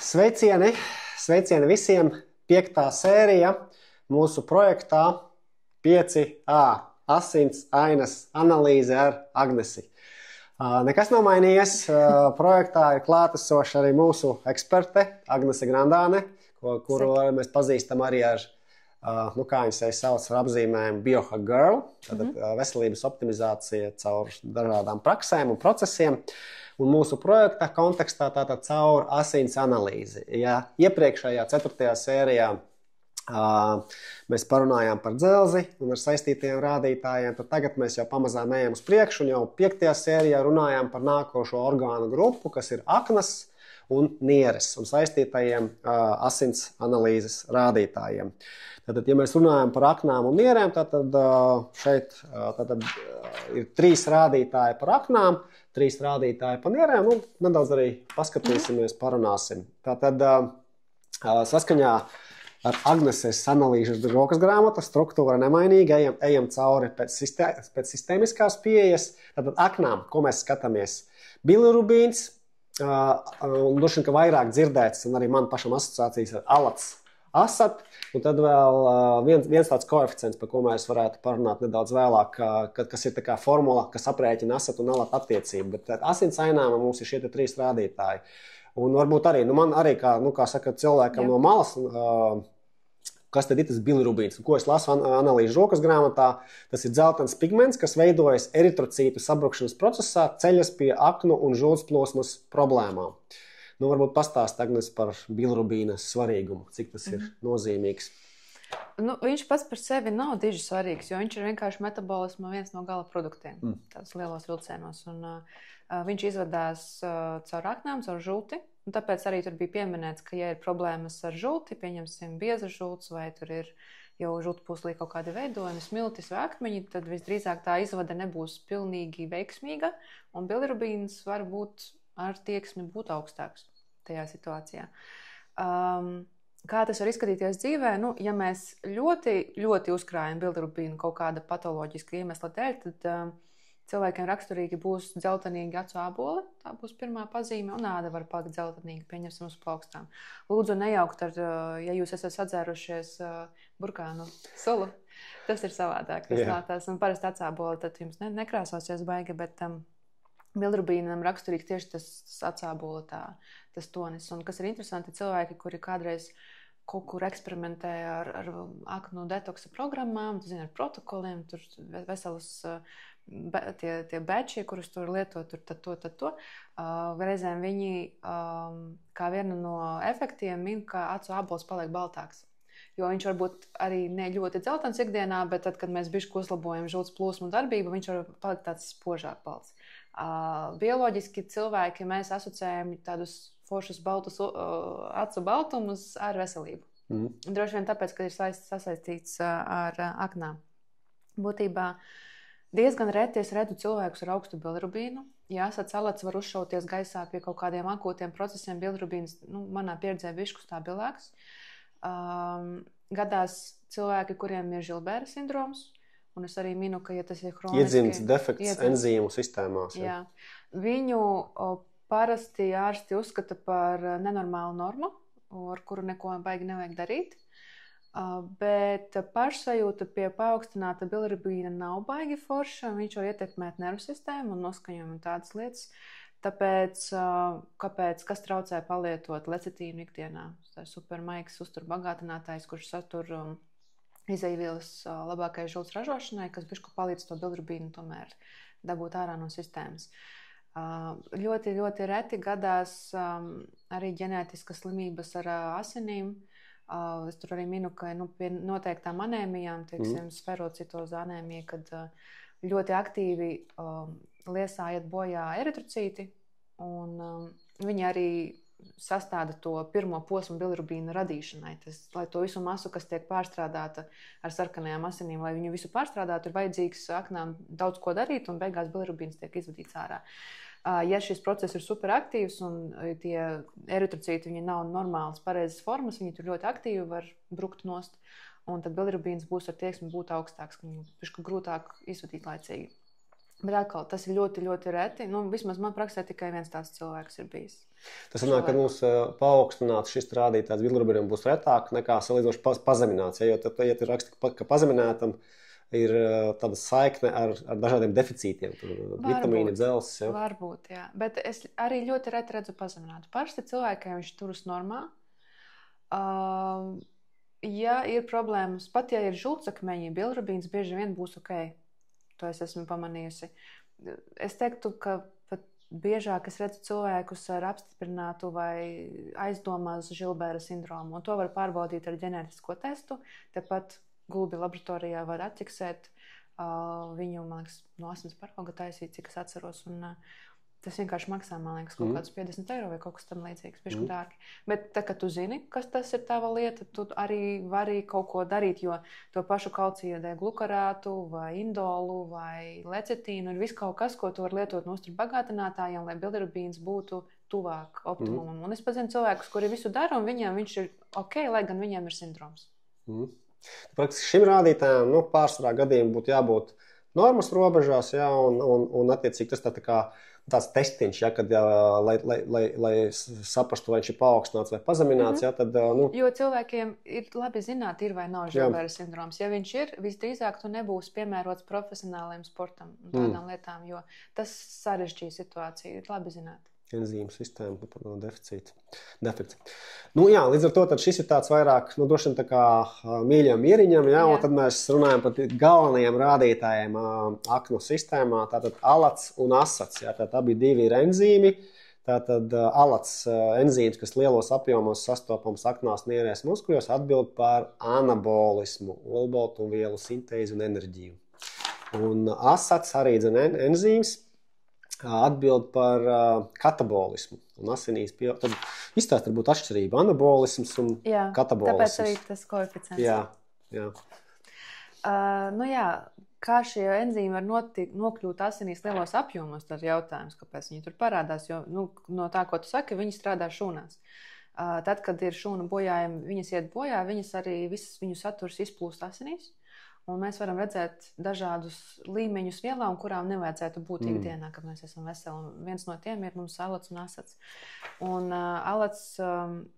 Sveicieni! Sveicieni visiem! 5. sērija mūsu projektā 5A asins ainas analīze ar Agnesi. Nekas nav mainījies. Projektā ir klātesoša arī mūsu eksperte Agnese Grandāne, kuru mēs pazīstam arī ar, kā viņas sevi sauc, ar apzīmējumu Biohack Girl, tātad veselības optimizācija caur dažādām praksēm un procesiem. Un mūsu projekta kontekstā tātad caur asins analīzi. Ja iepriekšējā 4. sērijā mēs parunājām par dzelzi un ar saistītajiem rādītājiem, tad tagad mēs jau pamazām ejam uz priekšu un jau 5. sērijā runājām par nākošo orgānu grupu, kas ir aknas un nieres un saistītajiem asins analīzes rādītājiem. Tātad, ja mēs runājam par aknām un nierēm, tad šeit ir 3 rādītāji par aknām, 3 rādītāji par nierēm, un nedaudz arī paskatīsimies, parunāsim. Tātad saskaņā ar Agneses analīžas rokas grāmatas struktūra nemainīga, ejam cauri pēc sistēmiskās pieejas. Tātad aknām, ko mēs skatāmies? Bilirubīns, un droši vien, ka vairāk dzirdēts, un arī man pašam asociācijas ar alats asat, un tad vēl viens tāds koeficients, par ko mēs varētu parunāt nedaudz vēlāk, kas ir tā kā formula, kas aprēķina asat un alat attiecību. Bet asins ainām mums ir šie 3 rādītāji. Un varbūt arī, man arī, kā saka cilvēkam no malas, kas tad ir tas bilirubīns? Ko es lasu analīžu rokas grāmatā? Tas ir dzeltens pigments, kas veidojas eritrocītu sabrukšanas procesā, ceļas pie aknu un žultsplosmas problēmām. Varbūt pastāst, Agnes, par bilirubīna svarīgumu, cik tas ir nozīmīgs. Viņš pats par sevi nav diži svarīgs, jo viņš ir vienkārši metabolisma viens no gala produktiem, tādos lielos vilcienos. Viņš izvadās caur aknām, caur žulti, un tāpēc arī tur bija pieminēts, ka, ja ir problēmas ar žulti, pieņemsim bieza žults, vai tur ir jau žultpūslī kaut kādi veidojumi, smiltis vai akmeņi, tad visdrīzāk tā izvade nebūs pilnīgi veiksmīga, un bilirubīns var būt ar tieksmi būt augstāks tajā situācijā. Kā tas var izskatīties dzīvē? Ja mēs ļoti uzkrājam bilirubīnu kaut kāda patoloģiska iemesla dēļ, tad cilvēkiem raksturīgi būs dzeltenīgi acu āboli, tā būs pirmā pazīme, un āda var palikt dzeltenīga, pieņemsim uz plaukstām. Lūdzu nejaukt ar, ja jūs esat sadzērušies burkānu sulu, tas ir savādāk. Tas un parasti acu āboli tad jums nekrāsosies baigi, bet bilirubīnam raksturīgs tieši tas acābola tas tonis. Un kas ir interesanti, cilvēki, kuri kādreiz kaut kur eksperimentē ar aknu detoksa programmām, ar protokoliem, tur veselas tie beči, kurus tur lieto, tad to. Reizēm viņi kā vienu no efektiem min, ka acu ābols paliek baltāks. Jo viņš varbūt arī ne ļoti dzeltens ikdienā, bet tad, kad mēs bišķi uzlabojam žults plūsmu darbību, viņš var palikt tāds spožāk balts. Bioloģiski cilvēki mēs asociējam tādus foršus baltus acu baltumus ar veselību. Droši vien tāpēc, ka ir sasaistīts ar aknām. Būtībā diezgan reti es redzu cilvēkus ar augstu bilirubīnu. Ja asats alats var uzšauties gaisā pie kaut kādiem akūtiem procesiem, bilirubīns manā pieredzē bišķi stabilāks. Gadās cilvēki, kuriem ir Žilbera sindroms, un es arī minu, ka, ja tas ir hroniski... Iedzimts defekts enzīmu sistēmās. Jā. Viņu parasti ārsti uzskata par nenormālu normu, ar kuru neko baigi nevajag darīt, bet pašsajūta pie paaugstināta bilirubīna nav baigi forša, viņš var ietekmēt nervu sistēmu un noskaņojumu un tādas lietas. Tāpēc, kas traucē palietot lecitīnu ikdienā? Tas ir supermaigs uzturbagātinātājs, kurš satur izeivielas labākajai žults ražošanai, kas bišķi palīdz to bilirubīnu tomēr dabūt ārā no sistēmas. Ļoti, ļoti reti gadās arī ģenētiskas slimības ar asinīm. Es tur arī minu, ka pie noteiktām anēmijām, teiksim, sferocitoza anēmija, kad ļoti aktīvi liesā iet bojā eritrocīti, un viņi arī sastāda to pirmo posmu bilirubīna radīšanai. Lai to visu masu, kas tiek pārstrādāta ar sarkanajām asinīm, lai viņu visu pārstrādātu, ir vajadzīgs aknām daudz ko darīt, un beigās bilirubīns tiek izvadīts ārā. Ja šis process ir superaktīvs un tie eritrocīti viņi nav normālas, pareizas formas, viņi tur ļoti aktīvi var brukt nost, un tad bilirubīns būs ar tieksmi būt augstāks, ka viņu grūtāk izvadīt laicīgi. Bet atkal, tas ir ļoti, ļoti reti. Nu, vismaz man praksē tikai viens tāds cilvēks ir bijis. Tas sanāk, ka mums paaugstināts šis rādītājs bilirubīnam būs retāk nekā salīdzinoši pazemināts. Ja, jo tad, ja tu raksti, ka pazeminātam ir tāda saikne ar dažādiem deficītiem, vitamīni, dzels. Ja. Varbūt, jā. Bet es arī ļoti reti redzu pazeminātu. Parasti cilvēkiem viņš turas normā. Ja ir problēmas, pat ja ir žultsakmeņi, bilirubīns bieži vien būs ok. To es esmu pamanījusi. Es teiktu, ka pat biežāk es redzu cilvēkus ar apstiprinātu vai aizdomās Žilbēra sindromu. Un to var pārbaudīt ar ģenētisko testu. Tepat Gulbi laboratorijā var atķeksēt viņu, man liekas, no asins parauga taisīt, cik es atceros. Un tas vienkārši maksā, man liekas, kaut kādus 50 eiro vai kaut kas tam līdzīgs, bišķi dārgi. Bet tā, kad tu zini, kas tas ir tava lieta, tu arī vari kaut ko darīt, jo to pašu kalcija D glukarātu vai indolu vai lecetīnu ir viss kaut kas, ko tu var lietot no uzturu bagātinātājiem, lai bilirubīns būtu tuvāk optimumam. Un es pazinu cilvēkus, kuri visu dara, un viņiem viņš ir ok, lai gan viņiem ir sindroms. Praktiski šim rādītājam, pārsvarā gadījumam būtu jābūt normas robežās, ja, un attiecīgi tas tā kā tāds testiņš, ja, kad, lai saprastu, vai viņš ir paaugstināts vai pazemināts. Ja, tad, Jo cilvēkiem ir labi zināt, ir vai nav Žilbēra sindroms. Ja viņš ir, visdrīzāk tu nebūsi piemērots profesionālajiem sportam un tādām lietām, jo tas sarežģīja situāciju, ir labi zināt. Enzīmu sistēma defekts. Jā, līdz ar to tad šis ir tāds vairāk, droši vien tā kā mīļam mieriņam, ja, un tad mēs runājam par galvenajiem rādītājiem aknu sistēmā, tātad alats un asats, ja, tātad abi divi ir enzīmi, tātad alats enzīms, kas lielos apjomos sastopams aknās nierēs muskuļos, atbild par anabolismu, olbaltumvielu sintēzi un enerģiju. Un asats arī enzīms atbild par katabolismu un asinīs. Tad izstāst varbūt atšķirība anabolisms un katabolisms. Tāpēc arī tas koeficients. Jā. Kā šie enzīmi var nokļūt asinīs lielos apjomos, tad jautājums, kāpēc viņi tur parādās, jo no tā, ko tu saki, viņi strādā šūnās. Tad, kad ir šūnu bojājumi, viņas iet bojā, viņas arī visas viņu saturs izplūst asinīs. Un mēs varam redzēt dažādus līmeņus vielām, kurām nevajadzētu būt ikdienā, kad mēs esam veseli. Un viens no tiem ir mums alats un asats. Un alats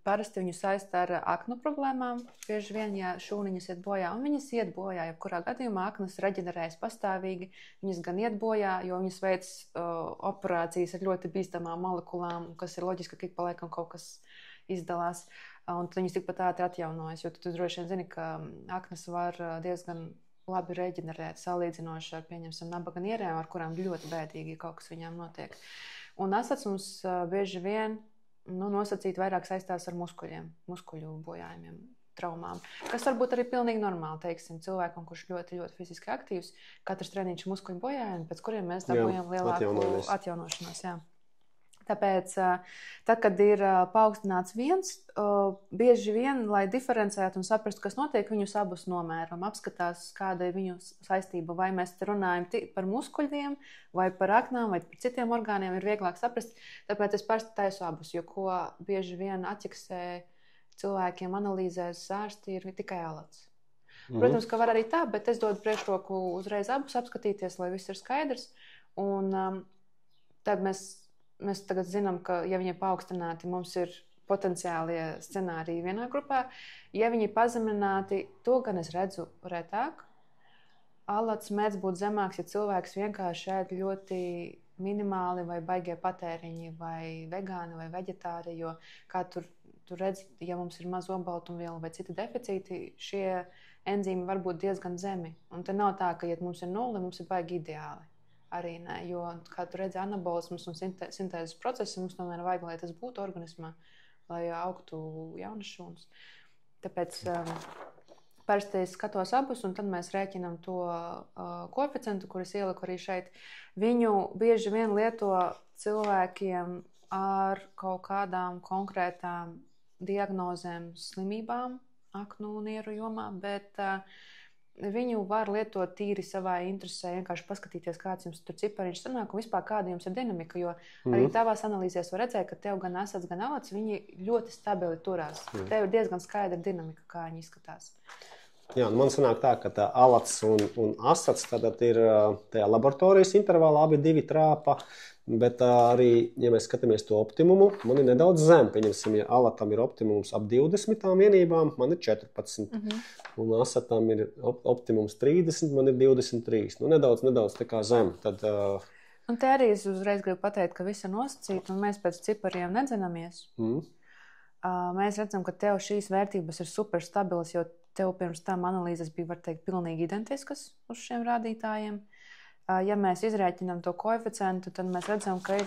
parasti viņu saista ar aknu problēmām. Bieži vien, ja šūniņas iet bojā, un viņas iet bojā, jebkurā gadījumā aknas reģenerējas pastāvīgi. Viņas gan iet bojā, jo viņas veic operācijas ar ļoti bīstamām molekulām, kas ir loģiski, ka ik pa laikam kaut kas izdalās. Un tad viņas tikpat ātri atjaunojas, jo tu droši vien zini, ka aknas var diezgan labi reģenerēt, salīdzinoši ar, pieņemsim, nabaga nierēm, ar kurām ļoti bēdīgi kaut kas viņām notiek. Un asats mums bieži vien nosacīt vairāk saistās ar muskuļiem, muskuļu bojājumiem, traumām, kas varbūt arī pilnīgi normāli, teiksim, cilvēkam, kurš ļoti, ļoti fiziski aktīvs, katrs treniņš muskuļu bojājumi, pēc kuriem mēs dabūjam lielāku atjaunošanos. Jā. Tāpēc, tad, kad ir paaugstināts viens, bieži vien, lai diferencētu un saprastu, kas notiek, viņus abus nomēram, apskatās, kāda ir viņu saistība, vai mēs runājam par muskuļiem, vai par aknām, vai par citiem orgāniem, ir vieglāk saprast. Tāpēc es parasti taisu abus, jo ko bieži vien atķeksē cilvēkiem analīzēs ārsti ir tikai alats. Protams, ka var arī tā, bet es dodu priekšroku uzreiz abus apskatīties, lai viss ir skaidrs. Un tad mēs tagad zinām, ka, ja viņi ir paaugstināti, mums ir potenciālie scenāriji vienā grupā. Ja viņi ir pazemināti, to gan es redzu retāk. Alats mēdz būt zemāks, ja cilvēks vienkārši ēd ļoti minimāli vai baigie patēriņi, vai vegāni vai veģetāri, jo, kā tur redz, ja mums ir maz olbaltumvielu vai citi deficīti, šie enzīmi var būt diezgan zemi. Un te nav tā, ka, ja mums ir 0, mums ir baigi ideāli. Arī ne, jo, kā tu redzi, anabolisms un sintēzes procesi mums tomēr vajag, lai tas būtu organismā, lai augtu jaunas šūnas. Tāpēc parasti es skatos abus, un tad mēs rēķinam to koeficientu, kur es ieliku arī šeit. Viņu bieži vien lieto cilvēkiem ar kaut kādām konkrētām diagnozēm, slimībām, aknu un nieru jomā, bet viņu var lietot tīri savā interesē, vienkārši paskatīties, kāds jums tur cipariņš sanāk un vispār kāda jums ir dinamika, jo arī tavās analīzēs var redzēt, ka tev gan asats, gan alats, viņi ļoti stabili turās. Tev ir diezgan skaidra dinamika, kā viņi izskatās. Jā, man sanāk tā, ka tā alats un asats tad ir tajā laboratorijas intervālā abi divi trāpa, bet arī, ja mēs skatāmies to optimumu, man ir nedaudz zem. Pieņemsim, ja alatam ir optimums ap 20 vienībām, man ir 14. Un asatam ir optimums 30, man ir 23. Nu, nedaudz tā kā zem. Tad, un te arī es uzreiz gribu pateikt, ka viss ir nosacīti, un mēs pēc cipariem nedzinamies. Mēs redzam, ka tev šīs vērtības ir super stabilas, jo tev pirms tam analīzes bija, var teikt, pilnīgi identiskas uz šiem rādītājiem. Ja mēs izrēķinām to koeficientu, tad mēs redzam, ka ir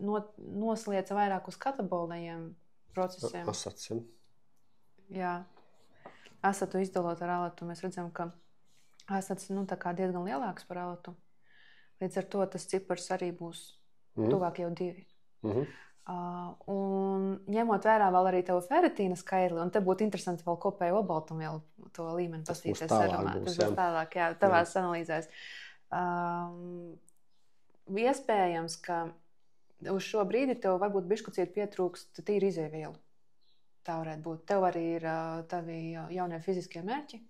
noslieca vairāk uz katabolajiem procesiem. Asats, ja? Jā. Asatu izdalot ar alatu, mēs redzam, ka asats tā kā diezgan lielāks par alatu. Līdz ar to tas cipars arī būs tuvāk jau 2. Un ņemot vērā vēl arī tevu feritīna skaitli, un te būtu interesanti vēl kopēju obaltumvielu to līmeni pastīties sarunā. Tas būs tālāk, jā, tavās analīzēs. Iespējams, ka uz šo brīdi tev varbūt bišķucīt pietrūkst tīri izēvielu. Tā varētu būt. Tev arī ir tavi jaunie fiziskie mērķi,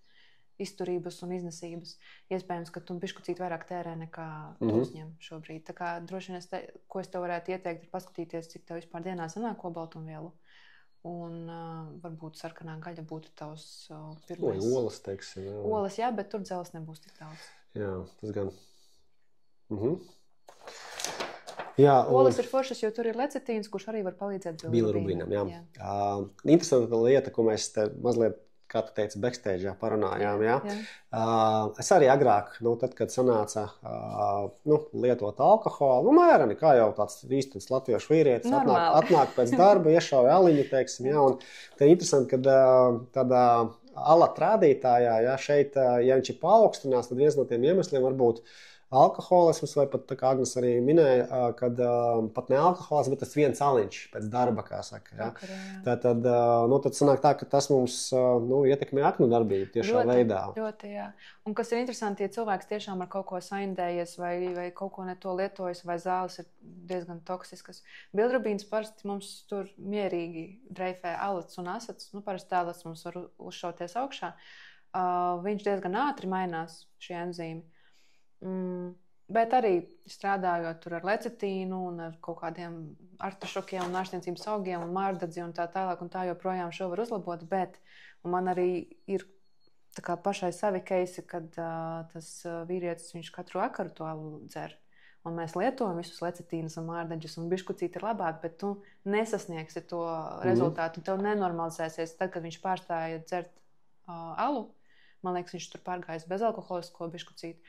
izturības un iznesības. Iespējams, ka tu bišķucīt vairāk tērē nekā tu uzņem šobrīd. Tā kā droši vien, ko es tev varētu ieteikt, ir paskatīties, cik tev vispār dienā sanāk obaltumvielu. Un varbūt sarkanā gaļa būtu tavs pirmais. Olas, teiksim. Jā. Olas, jā, bet tur dzeles nebūs tik daudz. Jā, tas gan. Jā, olas ir foršas, jo tur ir lecitīns, kurš arī var palīdzēt bilirubīnam. Jā. Interesanta lieta, ko mēs te mazliet, kā tu teici, backstage parunājām. Jā. Es arī agrāk, tad, kad sanāca lietot alkoholu, mēreni, kā jau tāds īstenis latviešu vīrietis, atnāk pēc darba, iešauja aliņu, teiksim, jā, un te interesanti, kad tādā alata rādītājā, ja šeit, ja viņš ir paaugstinās, tad viens no tiem iemesliem var būt alkoholisms, vai pat, tā kā Agnes arī minēja, kad pat ne alkoholisms, bet tas viens aliņš pēc darba, kā saka. Ja? Tad sanāk tā, ka tas mums ietekmē aknu darbību tiešā veidā. Ļoti, jā. Un kas ir interesanti, ja cilvēks tiešām ar kaut ko saindējies vai kaut ko ne to lietojas, vai zāles ir diezgan toksiskas. Bilirubīns parasti mums tur mierīgi dreifē alats un asats. Parasti alats mums var uzšauties augšā. Viņš diezgan ātri mainās šī enzīmi. Bet arī strādājot tur ar lecitīnu un ar kaut kādiem artišokiem un ārstniecības augiem un mārdadzi un tā tālāk un tā joprojām šo var uzlabot, bet man arī ir tā kā pašai savi keisi, kad tas vīrietis, viņš katru vakaru to alu dzer. Un mēs lietojam visus lecitīnus un mārdadžus un biškucīt ir labāk, bet tu nesasniegsi to rezultātu un tev nenormalizēsies. Tad, kad viņš pārstāja dzert alu, man liekas, viņš tur pārgājis bez alkoholisko biškucīt.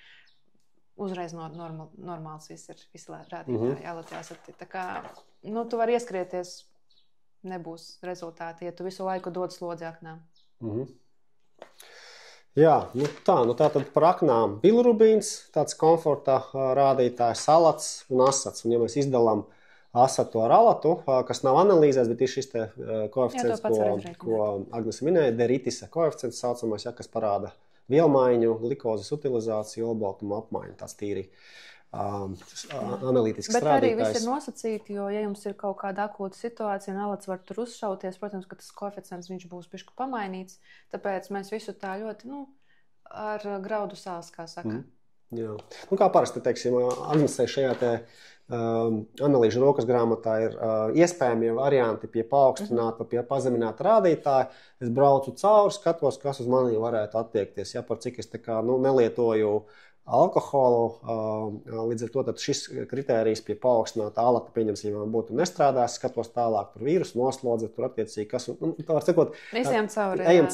Uzreiz normāls viss ir visi rādītāji, jālatījās. Tā kā, tu vari ieskrieties, nebūs rezultāti, ja tu visu laiku dod slodzi aknām. Jā, tā tad par aknām bilirubīns, tāds komforta rādītājs, alats un asats. Un ja mēs izdalām asatu ar alatu, kas nav analīzēs, bet ir šis te koeficients, ko Agnes minēja, deritisa koeficients saucamais, kas parāda vielmaiņu, glikozes utilizāciju, olbaltumu apmaiņu, tāds tīri analītisks bet rādītājs. Bet arī viss ir nosacīti, jo, ja jums ir kaut kāda akūta situācija un alats var tur uzšauties, protams, ka tas koeficients viņš būs bišķi pamainīts, tāpēc mēs visu tā ļoti, ar graudu sāls, kā saka. Jā. Kā parasti, teiksim, Agnesei šajā te analīžu rokas grāmatā ir iespējamie varianti pie paaugstināta, pie pazemināta rādītāja. Es braucu cauri, skatos, kas uz mani varētu attiekties. Ja, par cik es tā kā nelietoju alkoholu, līdz ar to tad šis kritērijs pie paaugstināta alata, pieņemsim, būtu nestrādās, skatos tālāk par vīrusu noslodzi, tur attiecīgi, kas, tā var sakot, ejam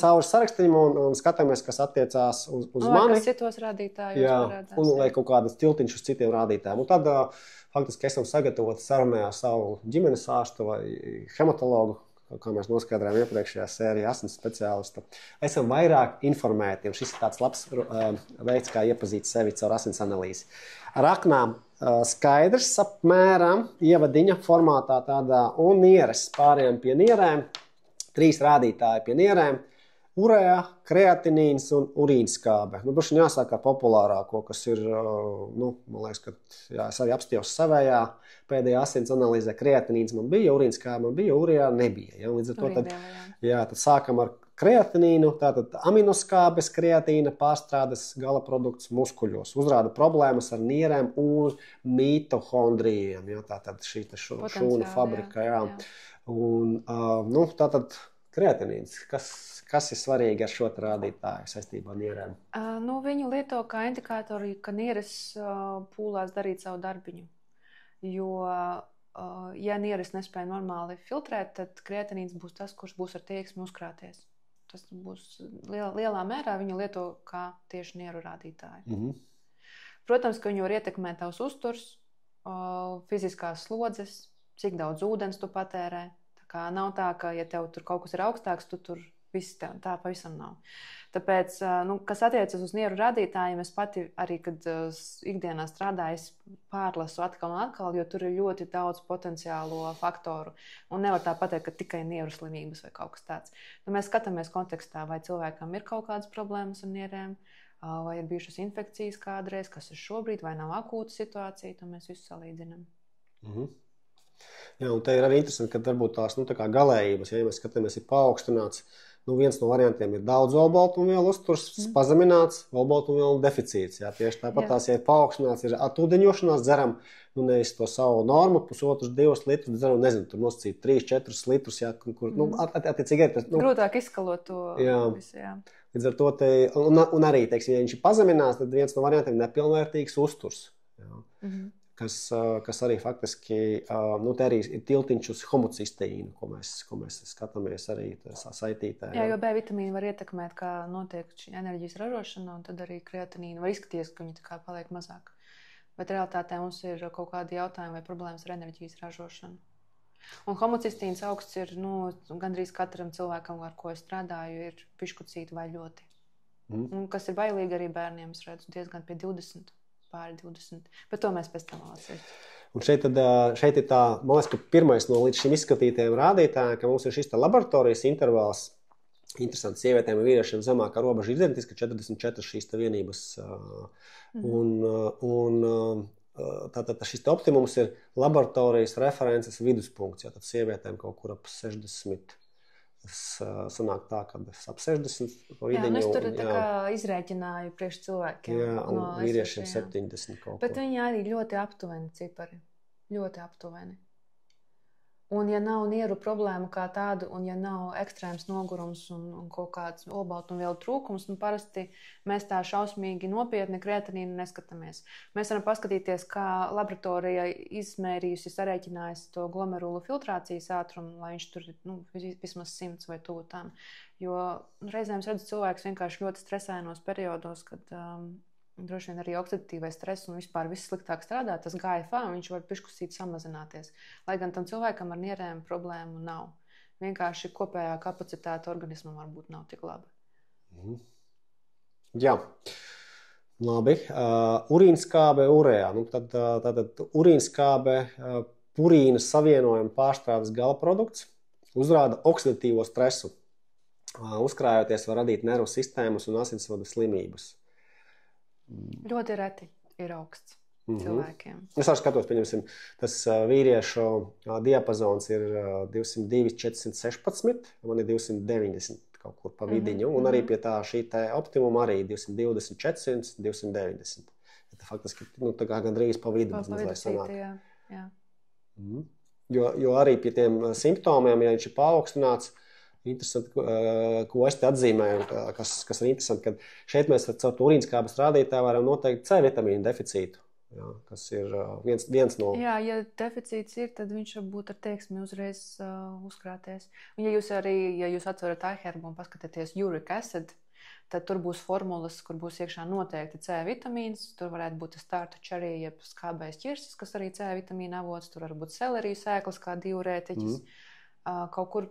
cauri sarakstiem un skatāmies, kas attiecās uz mani. Kas citos rādītājos parādās. Un lai kaut kādas tiltiņš uz citiem rādītājiem. Un tad, faktiski, esam sagatavoti sarunā savu ģimenes ārstu vai hematologu, kā mēs noskaidrojām iepriekšējā sērijā, asins speciālistu. Esam vairāk informēti, un šis ir tāds labs veids, kā iepazīt sevi caur asins analīzi. Ar aknām skaidrs apmēram, ievadiņa formātā tādā, un nieres pārējām pie nierēm, 3 rādītāji pie nierēm, urea, kreatinīns un urīnskābe. Droši jāsāk ar populārāko, kas ir, man liekas, ka es arī apstījos savējā pēdējā asins analīzē. Kreatinīns man bija, urīnskābe man bija, urea nebija. Ja? Līdz ar to tad sākam ar kreatinīnu, tātad aminoskābes kreatīna pārstrādes gala produkts muskuļos. Uzrāda problēmas ar nierēm un mitohondrijiem. Ja, tātad šī šūnu fabrika. Jā. Un, tātad kreatinīns, kas ir svarīgi ar šo rādītāju saistībā ar nierēm? Viņu lieto kā indikātori, ka nieres pūlās darīt savu darbiņu. Jo ja nieres nespēja normāli filtrēt, tad kreatinīns būs tas, kurš būs ar tieksmi uzkrāties. Tas būs lielā mērā viņa lieto kā tieši nieru rādītāju. Protams, ka viņu var ietekmēt tavs uzturs, fiziskās slodzes, cik daudz ūdens tu patērē. Tā kā nav tā, ka ja tev tur kaut kas ir augstāks, tu tur viss tā pavisam nav. Tāpēc, kas attiecas uz nieru rādītājiem, es pati arī, kad ikdienā strādāju, es pārlasu atkal un atkal, jo tur ir ļoti daudz potenciālo faktoru. Un nevar tā pateikt, ka tikai nieru slimības vai kaut kas tāds. Mēs skatāmies kontekstā, vai cilvēkam ir kaut kādas problēmas ar nierēm, vai ir bijušas infekcijas kādreiz, kas ir šobrīd, vai nav akūta situācija, tad mēs visu salīdzinām. Jā, un te ir arī interesanti, ka varbūt tās tā kā galējības, ja mēs skatāmies, ir paaugstināts. Viens no variantiem ir daudz olbaltumvielu uzturs, pazemināts olbaltumvielu deficīts. Jā, tieši tāpat tās, ja ir paaugstināts, ir atūdeņošanās, dzeram, nevis to savu normu, 1,5–2 litrus, dzeram, nezinu, tur nosacīt 3–4 litrus, jā, kur, attiecīgi ir tas. Grūtāk izskalot to visu, jā. Līdz ar to un arī, teiksim, ja viņš ir pazemināts, tad viens no variantiem ir nepilnvērtīgs uzturs, jā. Kas arī faktiski, te arī ir tiltiņš uz homocistīnu, ko mēs skatāmies arī saitītē. Jā, jo B vitamīni var ietekmēt, kā notiek šī enerģijas ražošana, un tad arī kreatinīna var izskatīties, ka viņi tā kā paliek mazāk. Bet realitātē mums ir kaut kādi jautājumi vai problēmas ar enerģijas ražošanu. Un homocistīns augsts ir, gandrīz katram cilvēkam, ar ko es strādāju, ir piškucīti vai ļoti. Un kas ir bailīgi arī bērniem, es redzu diezgan pie 20. Pāri 20, bet to mēs pēc tam lasīsim. Un šeit ir tā, man liekas, ka pirmais no līdz šim izskatītajiem rādītājiem, ka mums ir šis laboratorijas intervāls, interesants sievietēm un vīriešiem zemākā robeža identiska, 44 šīs vienības. Tātad šis optimums ir laboratorijas references viduspunkts, ja tad sievietēm kaut kur ap 60. Sanāk tā, ka ap 60 pa vidiņu. Es tur tā kā izrēķināju priekš cilvēkiem. Jā, un vīriešiem 70 kaut ko. Bet viņi arī ļoti aptuveni cipari. Ļoti aptuveni. Un ja nav nieru problēma kā tādu, un ja nav ekstrēms nogurums un kaut kāds olbaltumvielu trūkums, parasti mēs tā šausmīgi nopietni kreatinīnu neskatāmies. Mēs varam paskatīties, kā laboratorija izmērījusi, sarēķinājusi to glomerulu filtrācijas ātrumu, lai viņš tur vismaz 100 vai tuvu tam. Jo reizēm redzu cilvēkus vienkārši ļoti stresainos periodos, kad droši vien arī oksidatīvais stress un vispār viss sliktāk strādā, tas GFA, un viņš var piškusīt samazināties. Lai gan tam cilvēkam ar nierēm problēmu nav. Vienkārši kopējā kapacitāte organismam varbūt nav tik laba. Jā. Labi. Urīnskābe urējā. Tātad urīnskābe purīnas savienojuma pārstrādes gala produkts uzrāda oksidatīvo stresu. Uzkrājoties var radīt nervu sistēmas un asinsvadu slimības. Ļoti reti ir augsts cilvēkiem. Es arī skatos, pieņemsim, tas vīriešu diapazons ir 202–416, man ir 290 kaut kur pa vidiņu, un arī pie tā šī te optimuma arī 220–400–290. Tā faktiski, tā kā gandrīz pa vidu. Jā. Jo arī pie tiem simptomiem, ja viņš ir paaugstināts, interesanti, ko es te atzīmēju, kas ir interesanti, ka šeit mēs caur urīnskābes rādītāju varam noteikt C vitamīnu deficītu, jā, kas ir viens no... Jā, ja deficīts ir, tad viņš var būt ar tieksmi uzreiz uzkrāties. Un ja jūs atverat iHerb un paskatāties uric acid, tad tur būs formulas, kur būs iekšā noteikti C vitamīns, tur varētu būt starta cherry, jeb skābais ķirsis, kas arī C vitamīna avots, tur var būt selerijas sēklas kā diurētiķis, kaut kur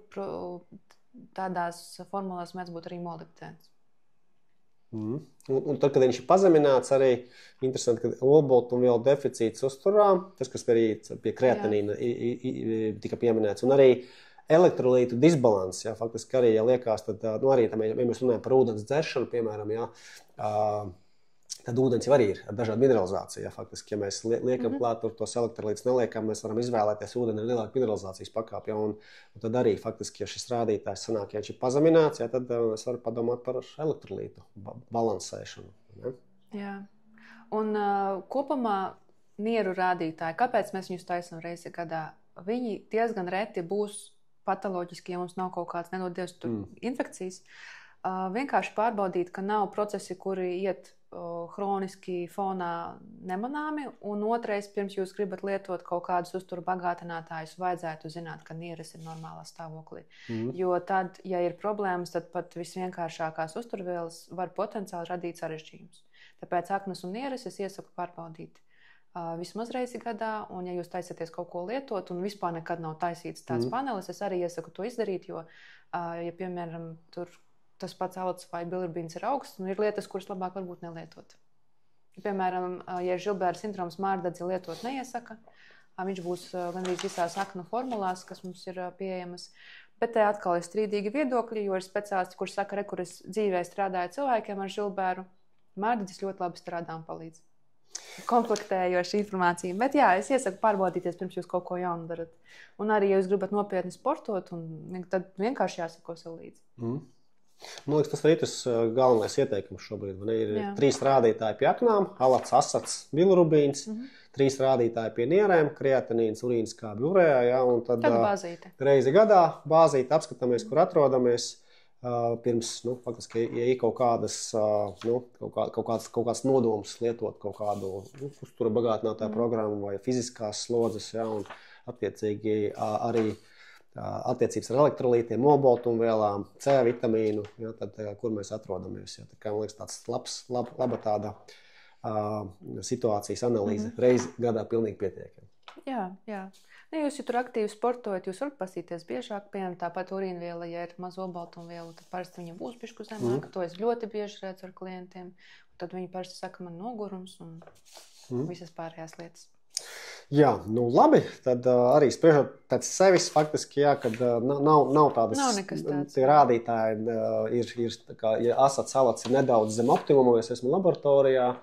tādās formulās mēdz būt arī molibdēns. Un tad, kad viņš ir pazemināts, arī interesanti, ka olbaltumvielu deficīts uzturā, tas, kas arī pie kreatinīna tika pieminēts, un arī elektrolītu disbalans, jā, faktiski arī, ja liekas, tad, arī, ja mēs runājam par ūdens dzeršanu, piemēram, jā, tad ūdens jau arī ir ar dažādu mineralizāciju. Ja, faktiski, ja mēs liekam klāt tur tos elektrolītus neliekam, mēs varam izvēlēties ūdeni ar lielāku mineralizācijas pakāpi. Ja, un tad arī, faktiski, ja šis rādītājs sanāk, ja viņš ir pazemināts, ja, tad es varu padomāt par elektrolītu balansēšanu. Ja. Jā. Un kopumā nieru rādītāji, kāpēc mēs viņus taisam reizi gadā? Viņi diezgan reti būs patoloģiski, ja mums nav kaut kāds nedodies infekcijas. Vienkārši pārbaudīt, ka nav procesi, kuri iet hroniski fonā nemanāmi, un otrais, pirms jūs gribat lietot kaut kādus uzturu bagātinātājus, vajadzētu zināt, ka nieres ir normālā stāvoklī. Jo tad, ja ir problēmas, tad pat visvienkāršākās uzturvielas var potenciāli radīt sarežģījumus. Tāpēc aknas un nieres es iesaku pārbaudīt vismaz reizi gadā, un ja jūs taisaties kaut ko lietot, un vispār nekad nav taisīts tāds panelis, es arī iesaku to izdarīt, jo, ja, piemēram, tur tas pats alots vai bilirubīns ir augsts, un ir lietas, kuras labāk varbūt nelietot. Piemēram, ja ir Žilbēra sindroms, mārdedzi lietot neiesaka, viņš būs gandrīz visās aknu formulās, kas mums ir pieejamas, bet te atkal ir strīdīgi viedokļi, jo ir speciālisti, kurš saka, kur es dzīvē strādāju cilvēkiem ar Žilbēru, mārdedzis ļoti labi strādā un palīdz. Konfliktējoša informācija. Bet jā, es iesaku pārbaudīties, pirms jūs kaut ko jaunu darat. Un arī, ja jūs gribat nopietni sportot, tad vienkārši jāsako sev līdzi. Man liekas, tas arī tas galvenais ieteikums šobrīd. Ir 3 rādītāji pie aknām, alats, asats, bilirubīns, 3 rādītāji pie nierēm, kreatinīns, urīnskābi, urējā, ja, un tad bāzīte. Reizi gadā bāzīte apskatāmies, kur atrodamies. Pirms, faktiski, ja ir kaut kāds nodoms lietot kaut kādu uzturu bagātinātāju programmu vai fiziskās slodzes, ja, un attiecīgi arī attiecības ar elektrolītiem, olbaltumvielām, C vitamīnu, ja, tad, kur mēs atrodamies. Ja. Tā kā, man liekas, tāds laba tāda situācijas analīze reizi gadā pilnīgi pietiekami. Jā. Ja jūs tur aktīvi sportojat, jūs varat pasīties biežāk, piemēram, tāpat urīnviela, ja ir maz olbaltumviela, tad parasti viņa būs bišku zemāka. To es ļoti bieži redzu ar klientiem. Tad viņi parasti saka, man nogurums un visas pārējās lietas. Jā, labi, tad arī spriežot pēc sevis faktiski, jā, kad nav tādas tie rādītāji, ir tā kā, ja asats alats ir nedaudz zem optimumu, es esmu laboratorijā,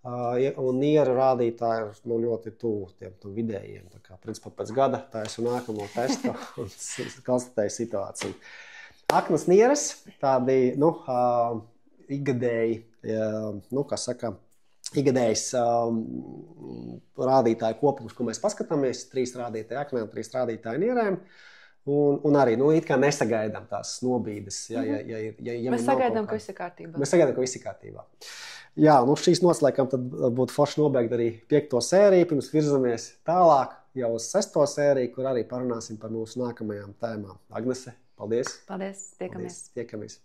un nieru rādītāji ir ļoti tuvu tiem vidējiem. Tā kā, principā pēc gada taisu nākamo testu un konstatēju situāciju. Aknas nieres, tādi, ikgadēji, ikgadējs rādītāju kopums, ko mēs paskatāmies, 3 rādītāji aknēm, 3 rādītāji nierēm. Un arī, it kā nesagaidām tās nobīdes. Ja mēs sagaidām, ka viss ir kārtībā. Mēs sagaidām, ka viss ir kārtībā. Jā, šīs nots, laikam, tad būtu forši nobeigt arī 5. sēriju, pirms virzamies tālāk jau uz 6. sēriju, kur arī parunāsim par mūsu nākamajām tēmām. Agnese, paldies! Paldies, tiekamies! Tiekamies!